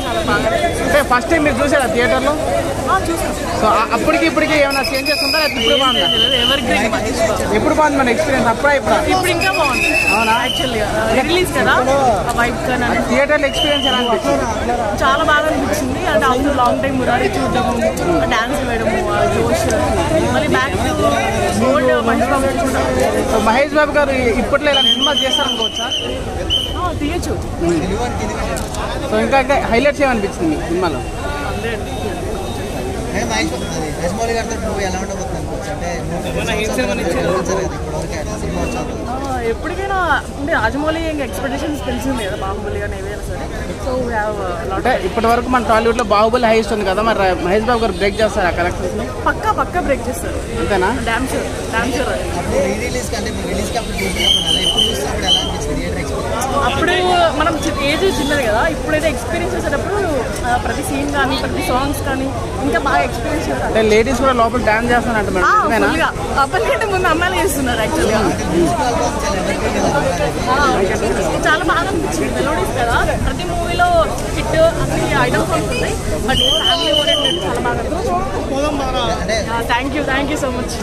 చాలా బాగా అంటే ఫస్ట్ టైం మీరు చూసారా థియేటర్లో? చూసాం. సో అప్పటికి ఇప్పటికి ఏమైనా చేంజెస్ ఉందా? ఇప్పుడు బాగుందా? ఎప్పుడు బాగుంది మన ఎక్స్పీరియన్స్? అప్పుడా ఇప్పుడు ఇంకా బాగుంది. అవునా? యాక్చువల్గా రిలీజ్ కదా వైబ్ కానీ థియేటర్ ఎక్స్పీరియన్స్ ఎలా అనిపించింది? చాలా బాగా అనిపించింది. అంటే ఆఫ్టర్ లాంగ్ టైం మురారి చూడటము, డాన్స్ వేయడము, జోష్, మళ్ళీ బ్యాక్ ఓల్డ్ మహేష్ బాబు చూడడం. సో మహేష్ బాబు గారు ఇప్పట్లో ఇలాంటి సినిమా చేస్తారనుకోవచ్చా? తీయచ్చు. సో ఇంకా ఇంకా హైలైట్స్ ఏమనిపించింది మీ సినిమాలో? ఎప్పటికైనా అంటే రాజమౌళి ఇంకా ఎక్స్పెక్టేషన్స్ తెలిసింది కదా, బాహుబలి కానీ ఏవైనా సరే. సో వీ హ్యావ్ అంటే ఇప్పటి వరకు మన టాలీవుడ్లో బాహుబలి హైయెస్ట్ ఉంది కదా, మరి మహేష్ బాబు గారు బ్రేక్ చేస్తారు ఆ కలెక్షన్స్? పక్కా బ్రేక్ చేస్తారు. అంతేనా? Damn sure. అప్పుడు మనం ఏజ్ చిన్నది కదా, ఇప్పుడైతే ఎక్స్పీరియన్స్ చేసేటప్పుడు ప్రతి సీన్ కానీ ప్రతి సాంగ్స్ కానీ ఇంకా బాగా ఎక్స్పీరియన్స్ చేస్తారు. అంటే లేడీస్ కూడా లోపల డాన్స్ చేస్తారంట మేడం? అప్పటికంటే ముందు అమ్మాయిలు చేస్తున్నారు యాక్చువల్గా. చాలా బాగా అనిపించింది. మెలోడీస్ కదా, ప్రతి మూవీలో హిట్ అన్ని ఐటమ్స్ ఉంటుంది, బట్ ఫ్యామిలీ ఓరియంటెడ్ చాలా బాగా అనిపించింది. Thank you so much.